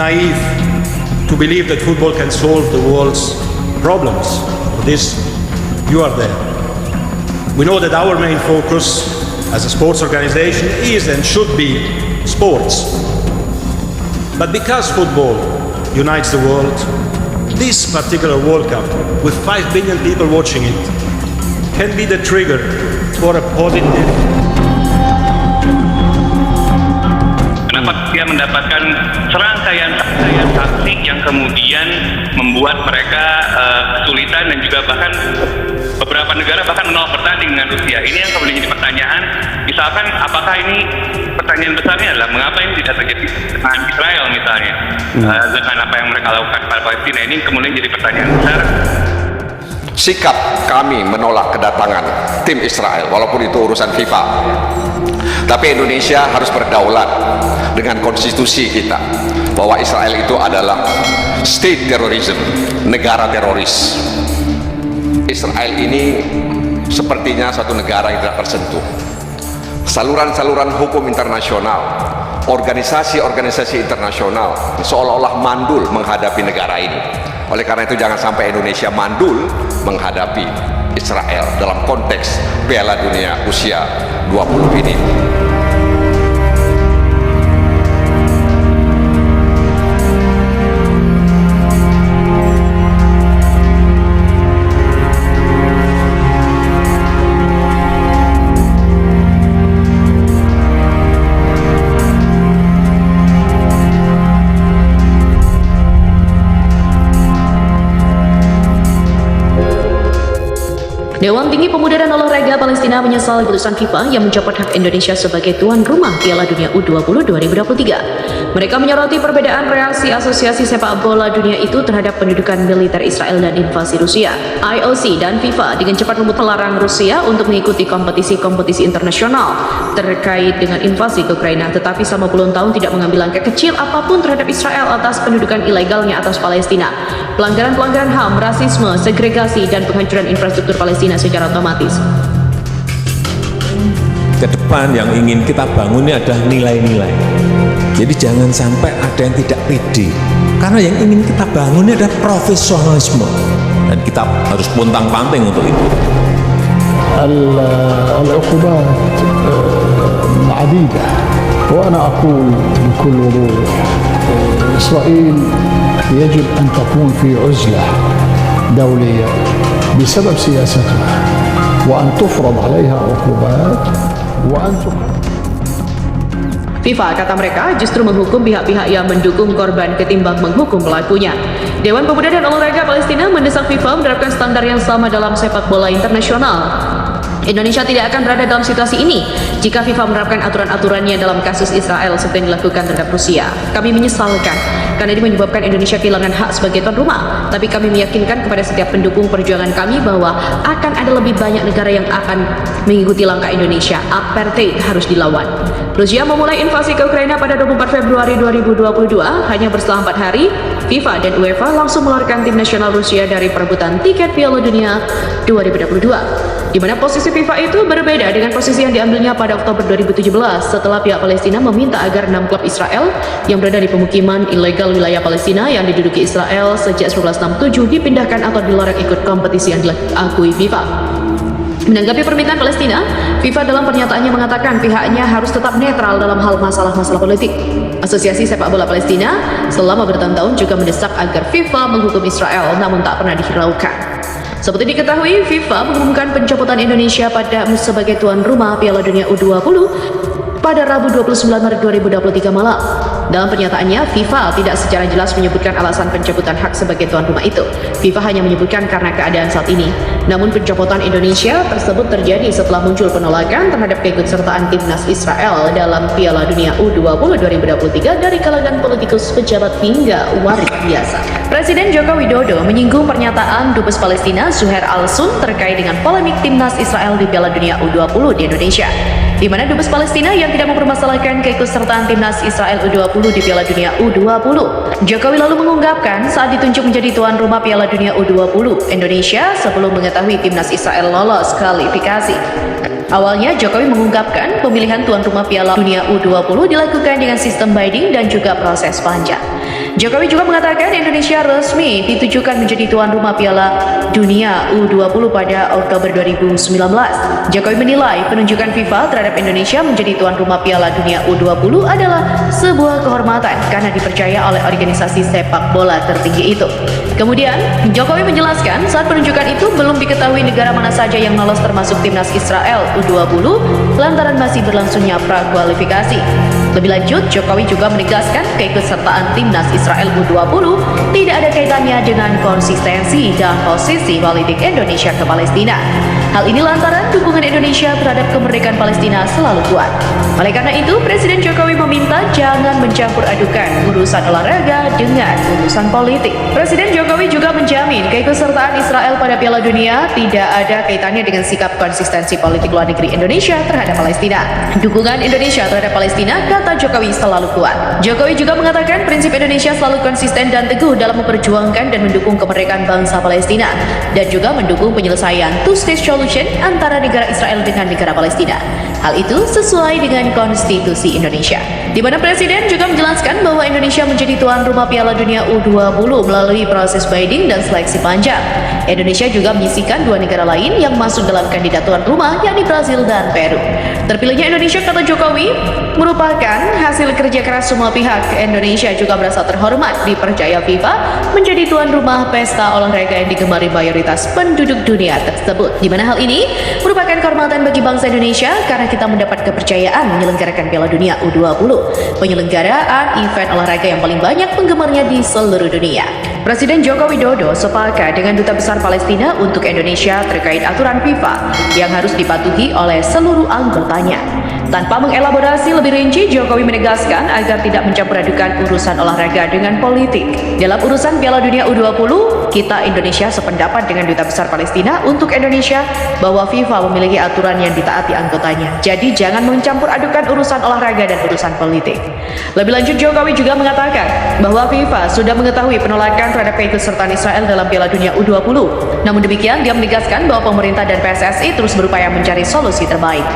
Naive to believe that football can solve the world's problems. For this, you are there. We know that our main focus as a sports organization is and should be sports. But because football unites the world, this particular World Cup, with 5 billion people watching it, can be the trigger for a positive. Kenapa dia mendapatkan serangkaian sanksi yang kemudian membuat mereka kesulitan dan juga bahkan beberapa negara bahkan menolak bertanding dengan Rusia. Ini yang kemudian jadi pertanyaan. Misalkan apakah ini pertanyaan besarnya adalah mengapa ini tidak terjadi dengan Israel misalnya, dengan apa yang mereka lakukan pada Palestina. Ini kemudian jadi pertanyaan besar. Sikap kami menolak kedatangan tim Israel walaupun itu urusan FIFA. Tapi Indonesia harus berdaulat dengan konstitusi kita bahwa Israel itu adalah state terrorism, negara teroris. Israel ini sepertinya satu negara yang tidak tersentuh. Saluran-saluran hukum internasional, organisasi-organisasi internasional seolah-olah mandul menghadapi negara ini. Oleh karena itu jangan sampai Indonesia mandul menghadapi Israel dalam konteks Piala Dunia usia 20 ini. Dewan Tinggi Pemuda dan Olahraga Palestina menyesal keputusan FIFA yang mencopot hak Indonesia sebagai tuan rumah Piala Dunia U20 2023. Mereka menyoroti perbedaan reaksi Asosiasi Sepak Bola Dunia itu terhadap pendudukan militer Israel dan invasi Rusia. IOC dan FIFA dengan cepat melarang Rusia untuk mengikuti kompetisi-kompetisi internasional terkait dengan invasi ke Ukraina, tetapi selama puluhan tahun tidak mengambil langkah kecil apapun terhadap Israel atas pendudukan ilegalnya atas Palestina. Pelanggaran-pelanggaran HAM, rasisme, segregasi, dan penghancuran infrastruktur Palestina secara otomatis. Ke depan yang ingin kita bangun ini adalah nilai-nilai. Jadi jangan sampai ada yang tidak pede. Karena yang ingin kita bangun ini adalah profesionalisme. Dan kita harus pontang-panting untuk itu. العقوبات عديدة وأنا أقول بكل وضوح إسرائيل يجب أن تكون في عزلة دولية بسبب سياستها وأن تفرض عليها عقوبات وأن FIFA, kata mereka, justru menghukum pihak-pihak yang mendukung korban ketimbang menghukum pelakunya. Dewan Pemuda dan Olahraga Palestina mendesak FIFA menerapkan standar yang sama dalam sepak bola internasional. Indonesia tidak akan berada dalam situasi ini jika FIFA menerapkan aturan-aturannya dalam kasus Israel seperti yang dilakukan terhadap Rusia. Kami menyesalkan karena ini menyebabkan Indonesia kehilangan hak sebagai tuan rumah. Tapi kami meyakinkan kepada setiap pendukung perjuangan kami bahwa akan ada lebih banyak negara yang akan mengikuti langkah Indonesia. Apartheid harus dilawan. Rusia memulai invasi ke Ukraina pada 24 Februari 2022. Hanya berselang 4 hari, FIFA dan UEFA langsung mengeluarkan tim nasional Rusia dari perebutan tiket Piala Dunia 2022. Di mana posisi FIFA itu berbeda dengan posisi yang diambilnya pada Oktober 2017 setelah pihak Palestina meminta agar 6 klub Israel yang berada di pemukiman ilegal wilayah Palestina yang diduduki Israel sejak 1967 dipindahkan atau dilarang ikut kompetisi yang diakui FIFA. Menanggapi permintaan Palestina, FIFA dalam pernyataannya mengatakan pihaknya harus tetap netral dalam hal masalah-masalah politik. Asosiasi Sepak Bola Palestina selama bertahun-tahun juga mendesak agar FIFA menghukum Israel namun tak pernah dihiraukan. Seperti diketahui, FIFA mengumumkan pencopotan Indonesia sebagai tuan rumah Piala Dunia U20 pada Rabu 29 Maret 2023 malam. Dalam pernyataannya, FIFA tidak secara jelas menyebutkan alasan pencabutan hak sebagai tuan rumah itu. FIFA hanya menyebutkan karena keadaan saat ini. Namun pencopotan Indonesia tersebut terjadi setelah muncul penolakan terhadap keikutsertaan timnas Israel dalam Piala Dunia U20 2023 dari kalangan politikus, pejabat hingga warga biasa. Presiden Joko Widodo menyinggung pernyataan Dubes Palestina Zuhair Al-Sun terkait dengan polemik timnas Israel di Piala Dunia U20 di Indonesia, di mana Dubes Palestina yang tidak mempermasalahkan keikutsertaan timnas Israel U20 di Piala Dunia U20. Jokowi lalu mengungkapkan saat ditunjuk menjadi tuan rumah Piala Dunia U20 Indonesia sebelum mengetahui timnas Israel lolos kualifikasi. Awalnya Jokowi mengungkapkan pemilihan tuan rumah Piala Dunia U20 dilakukan dengan sistem bidding dan juga proses panjang. Jokowi juga mengatakan Indonesia resmi ditujukan menjadi tuan rumah Piala Dunia U20 pada Oktober 2019. Jokowi menilai penunjukan FIFA terhadap Indonesia menjadi tuan rumah Piala Dunia U20 adalah sebuah kehormatan karena dipercaya oleh organisasi sepak bola tertinggi itu. Kemudian, Jokowi menjelaskan saat penunjukan itu belum diketahui negara mana saja yang lolos termasuk timnas Israel U20 lantaran masih berlangsungnya prakualifikasi. Lebih lanjut, Jokowi juga menegaskan keikutsertaan timnas Israel U20 tidak ada kaitannya dengan konsistensi dan posisi politik Indonesia ke Palestina. Hal ini lantaran dukungan Indonesia terhadap kemerdekaan Palestina selalu kuat. Oleh karena itu, Presiden Jokowi meminta jangan mencampur adukan urusan olahraga dengan urusan politik. Presiden Jokowi juga menjamin keikutsertaan Israel pada Piala Dunia tidak ada kaitannya dengan sikap konsistensi politik luar negeri Indonesia terhadap Palestina. Dukungan Indonesia terhadap Palestina, kata Jokowi, selalu kuat. Jokowi juga mengatakan prinsip Indonesia selalu konsisten dan teguh dalam memperjuangkan dan mendukung kemerdekaan bangsa Palestina dan juga mendukung penyelesaian two-state solution antara negara Israel dengan negara Palestina. Hal itu sesuai dengan konstitusi Indonesia, di mana Presiden juga menjelaskan bahwa Indonesia menjadi tuan rumah Piala Dunia U20 melalui proses bidding dan seleksi panjang. Indonesia juga menyisihkan dua negara lain yang masuk dalam kandidat tuan rumah, yakni Brazil dan Peru. Terpilihnya Indonesia, kata Jokowi, merupakan hasil kerja keras semua pihak. Indonesia juga merasa terhormat dipercaya FIFA menjadi tuan rumah pesta olahraga yang digemari mayoritas penduduk dunia tersebut, di mana hal ini merupakan kehormatan bagi bangsa Indonesia karena kita mendapat kepercayaan menyelenggarakan Piala Dunia U20, penyelenggaraan event olahraga yang paling banyak penggemarnya di seluruh dunia. Presiden Joko Widodo sepakat dengan Duta Besar Palestina untuk Indonesia terkait aturan FIFA yang harus dipatuhi oleh seluruh anggotanya. Tanpa mengelaborasi lebih rinci, Jokowi menegaskan agar tidak mencampur adukan urusan olahraga dengan politik. Dalam urusan Piala Dunia U20, kita Indonesia sependapat dengan Duta Besar Palestina untuk Indonesia bahwa FIFA memiliki aturan yang ditaati anggotanya. Jadi jangan mencampur adukan urusan olahraga dan urusan politik. Lebih lanjut, Jokowi juga mengatakan bahwa FIFA sudah mengetahui penolakan terhadap keikutsertaan Israel dalam Piala Dunia U20. Namun demikian, dia menegaskan bahwa pemerintah dan PSSI terus berupaya mencari solusi terbaik.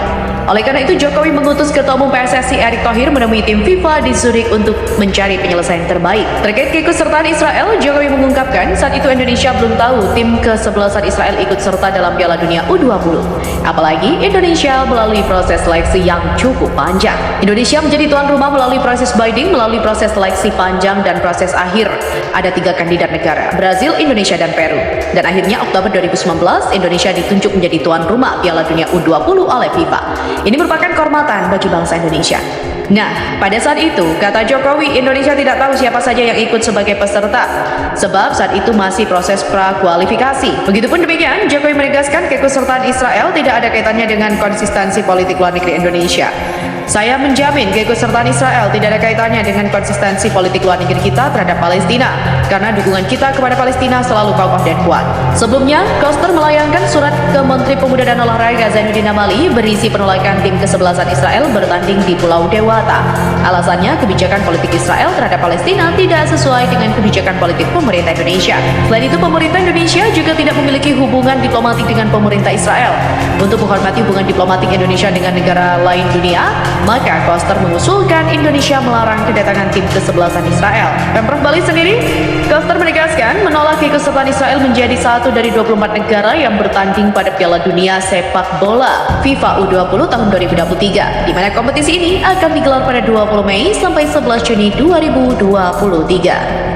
Oleh karena itu, Jokowi mengutus Ketua Umum PSSI Erick Thohir menemui tim FIFA di Zurich untuk mencari penyelesaian terbaik. Terkait keikutsertaan Israel, Jokowi mengungkapkan saat itu Indonesia belum tahu tim ke-11 Israel ikut serta dalam Piala Dunia U20. Apalagi Indonesia melalui proses seleksi yang cukup panjang. Indonesia menjadi tuan rumah melalui proses bidding, melalui proses seleksi panjang dan proses akhir. Ada 3 kandidat negara, Brazil, Indonesia, dan Peru. Dan akhirnya Oktober 2019, Indonesia ditunjuk menjadi tuan rumah Piala Dunia U20 oleh FIFA. Ini merupakan kehormatan bagi bangsa Indonesia. Nah, pada saat itu, kata Jokowi, Indonesia tidak tahu siapa saja yang ikut sebagai peserta, sebab saat itu masih proses prakualifikasi. Begitupun demikian, Jokowi menegaskan keikutsertaan Israel tidak ada kaitannya dengan konsistensi politik luar negeri Indonesia. Saya menjamin keikutsertaan Israel tidak ada kaitannya dengan konsistensi politik luar negeri kita terhadap Palestina, karena dukungan kita kepada Palestina selalu kokoh dan kuat. Sebelumnya, Koster melayangkan surat ke Menteri Pemuda dan Olahraga Zainuddin Amali berisi penolakan tim ke-11 Israel bertanding di Pulau Dewata. Alasannya, kebijakan politik Israel terhadap Palestina tidak sesuai dengan kebijakan politik pemerintah Indonesia. Selain itu, pemerintah Indonesia juga tidak memiliki hubungan diplomatik dengan pemerintah Israel. Untuk menghormati hubungan diplomatik Indonesia dengan negara lain dunia, maka Koster mengusulkan Indonesia melarang kedatangan tim ke-11 Israel. Pemprov Bali sendiri, Koster menegaskan menolak keikutsertaan Israel menjadi satu dari 24 negara yang bertanding pada Piala Dunia Sepak Bola FIFA U20 tahun 2023, di mana kompetisi ini akan digelar pada 20 Mei sampai 11 Juni 2023.